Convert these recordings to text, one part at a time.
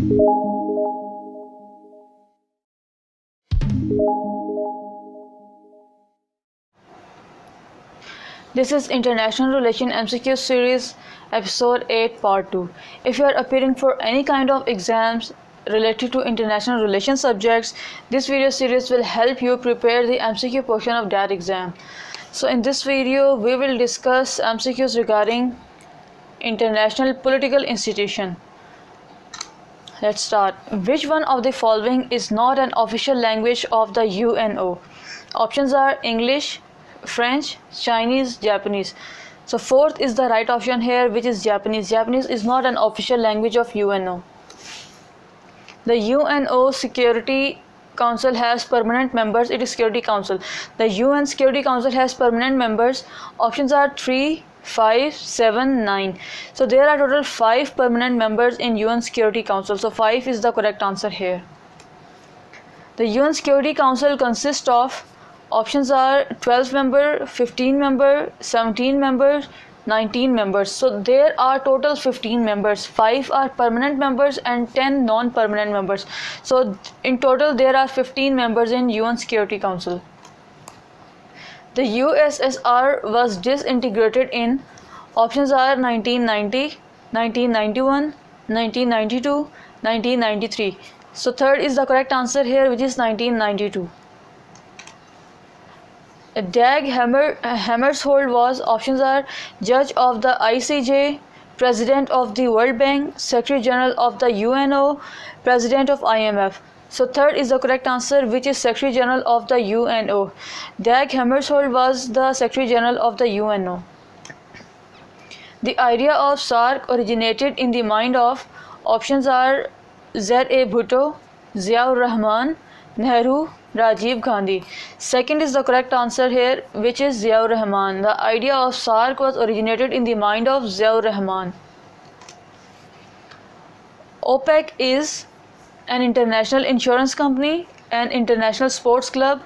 This is International Relation MCQ Series, Episode 8, Part 2. If you are appearing for any kind of exams related to international relations subjects, this video series will help you prepare the MCQ portion of that exam. So in this video, we will discuss MCQs regarding international political institution. Let's start. Which one of the following is not an official language of the UNO? Options are English, French, Chinese, Japanese. So fourth is the right option here, which is Japanese. Japanese is not an official language of UNO. The UNO Security Council has permanent members. It is Security Council. The UN Security Council has permanent members. Options are 3, 5, 7, 9. So there are total 5 permanent members in UN Security Council. So 5 is the correct answer here. The UN Security Council consists of, options are 12 member, 15 member, 17 members, 19 members. So there are total 15 members. 5 are permanent members and 10 non-permanent members. So in total there are 15 members in UN Security Council. The USSR was disintegrated in, options are 1990, 1991, 1992, 1993. So third is the correct answer here, which is 1992. Dag Hammarskjöld was, options are Judge of the ICJ, President of the World Bank, Secretary General of the UNO, President of IMF. So third is the correct answer, which is Secretary General of the UNO. Dag Hammarskjöld was the Secretary General of the UNO. The idea of SAARC originated in the mind of, options are Z.A. Bhutto, Ziaur Rahman, Nehru, Rajiv Gandhi. Second is the correct answer here, which is Ziaur Rahman. The idea of SAARC was originated in the mind of Ziaur Rahman. OPEC is an international insurance company, an international sports club,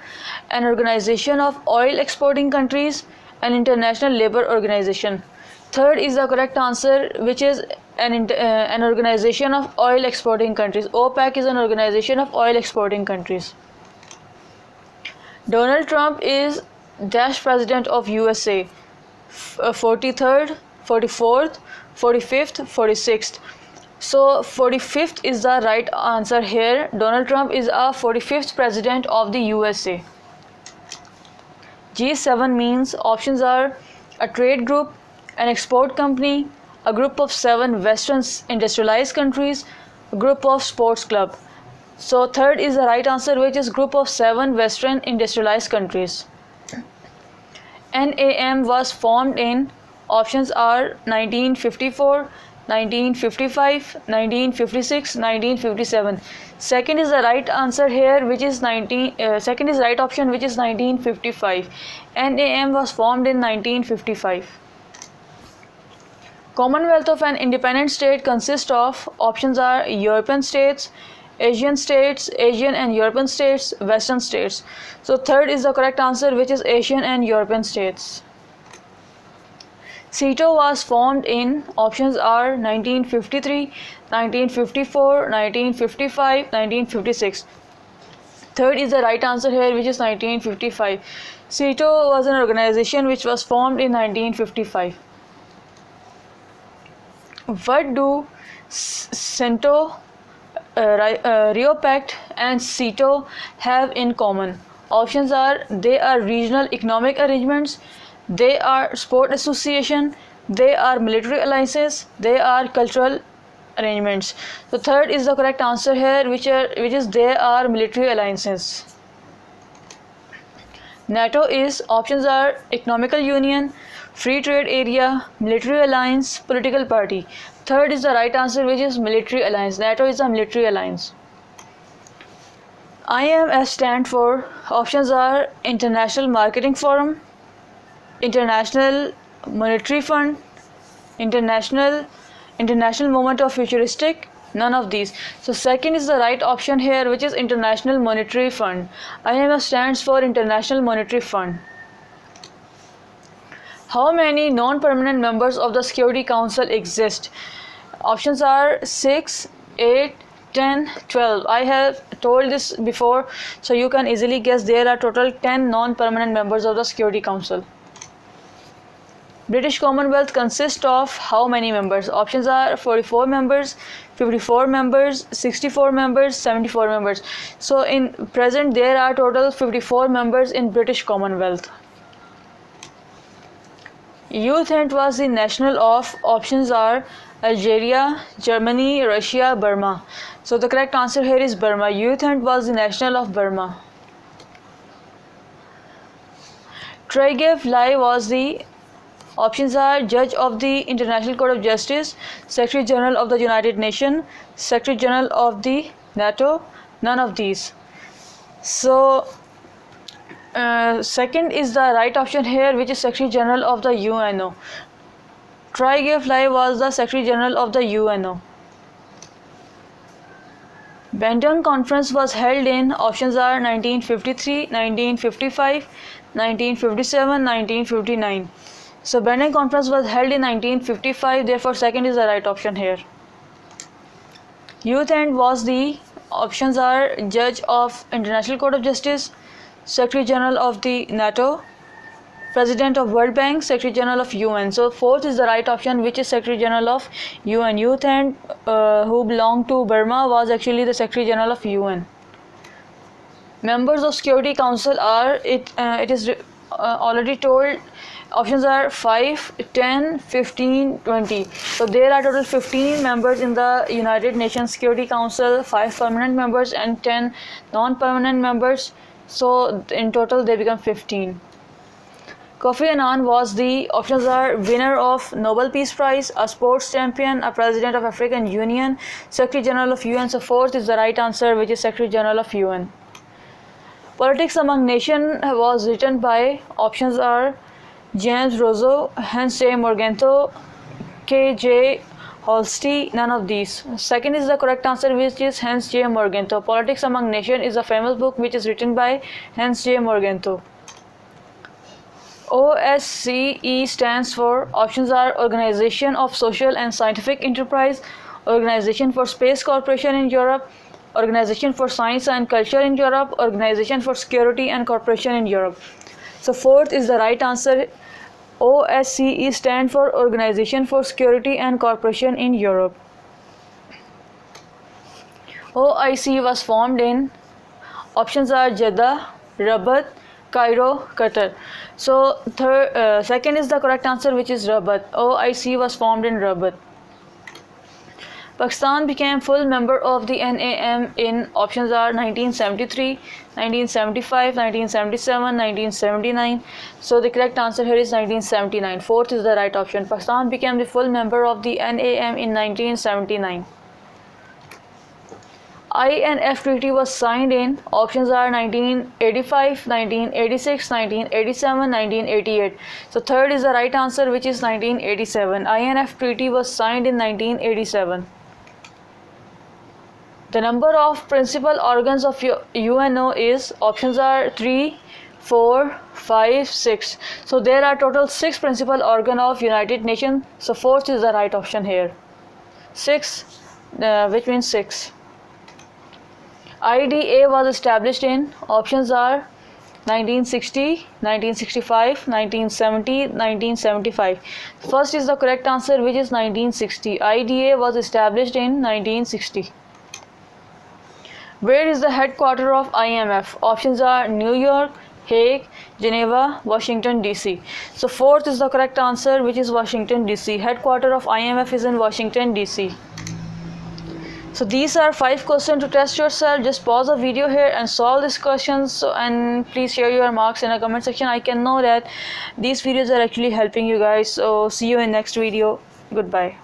an organization of oil exporting countries, an international labor organization. Third is the correct answer, which is an organization of oil exporting countries. OPEC is an organization of oil exporting countries. Donald Trump is dash president of USA, 43rd, 44th, 45th, 46th. So 45th is the right answer here. Donald Trump is a 45th president of the USA. G7 means, options are a trade group, an export company, a group of 7 Western industrialized countries, a group of sports club. So third is the right answer, which is group of 7 Western industrialized countries. NAM was formed in, options are 1954, 1955, 1956, 1957. Second is the right answer here, which is second is right option, which is 1955. NAM was formed in 1955. Commonwealth of an independent state consists of, options are European states, Asian states, Asian and European states, Western states. So third is the correct answer, which is Asian and European states. CETO was formed in, options are 1953, 1954, 1955, 1956. Third is the right answer here, which is 1955. CETO was an organization which was formed in 1955. What do CENTO, Rio Pact and CETO have in common? Options are they are regional economic arrangements, they are sport association, they are military alliances, they are cultural arrangements. So third is the correct answer here, which is they are military alliances. NATO is, options are economical union, free trade area, military alliance, political party. Third is the right answer, which is military alliance. NATO is a military alliance. IMF stand for, options are International Marketing Forum, International Monetary Fund, International Movement of Futuristic, none of these. So second is the right option here, which is International Monetary Fund. IMF stands for International Monetary Fund. How many non-permanent members of the Security Council exist? Options are 6, 8, 10, 12. I have told this before, so you can easily guess there are total 10 non-permanent members of the Security Council. British Commonwealth consists of how many members? Options are 44 members, 54 members, 64 members, 74 members. So in present there are total 54 members in British Commonwealth. Youth End was the national of, options are Algeria, Germany, Russia, Burma. So the correct answer here is Burma. Youth End was the national of Burma. Trygve Lie was the, options are Judge of the International Court of Justice, Secretary General of the United Nations, Secretary General of the NATO, none of these. So second is the right option here, which is Secretary General of the UNO. Trygve Lie was the Secretary General of the UNO. Bandung Conference was held in, options are 1953, 1955, 1957, 1959. So Bandung Conference was held in 1955, therefore second is the right option here. Youth End was the, options are Judge of International Court of Justice, Secretary General of the NATO, President of World Bank, Secretary General of UN. So fourth is the right option, which is Secretary General of UN. Youth End, who belonged to Burma, was actually the Secretary General of UN. Members of Security Council are, it is already told, options are 5, 10, 15, 20. So there are total 15 members in the United Nations Security Council, 5 permanent members and 10 non-permanent members. So in total they become 15. Kofi Annan was the, options are winner of Nobel Peace Prize, a sports champion, a president of African Union, Secretary General of UN. So fourth is the right answer, which is Secretary General of UN. Politics Among Nations was written by, options are James Rousseau, Hans J. Morgenthau, K. J. Holsti, none of these. Second is the correct answer, which is Hans J. Morgenthau. Politics Among Nations is a famous book which is written by Hans J. Morgenthau. OSCE stands for, options are Organization of Social and Scientific Enterprise, Organization for Space Cooperation in Europe, Organization for Science and Culture in Europe, Organization for Security and Cooperation in Europe. So fourth is the right answer. OSCE stands for Organization for Security and Cooperation in Europe. OIC was formed in, options are Jeddah, Rabat, Cairo, Qatar. So second is the correct answer, which is Rabat. OIC was formed in Rabat. Pakistan became full member of the NAM in, options are 1973, 1975, 1977, 1979. So the correct answer here is 1979. Fourth is the right option. Pakistan became the full member of the NAM in 1979. INF Treaty was signed in, options are 1985, 1986, 1987, 1988. So third is the right answer, which is 1987. INF Treaty was signed in 1987. The number of principal organs of UNO is, options are 3, 4, 5, 6. So there are total 6 principal organs of United Nations. So fourth is the right option here. 6, which means 6. IDA was established in, options are 1960, 1965, 1970, 1975. First is the correct answer, which is 1960. IDA was established in 1960. Where is the headquarters of IMF? Options are New York, Hague, Geneva, Washington DC. So fourth is the correct answer, which is Washington DC. Headquarters of IMF is in Washington DC. So these are 5 questions to test yourself. Just pause the video here and solve these questions, and please share your marks in the comment section. I can know that these videos are actually helping you guys. So see you in next video. Goodbye.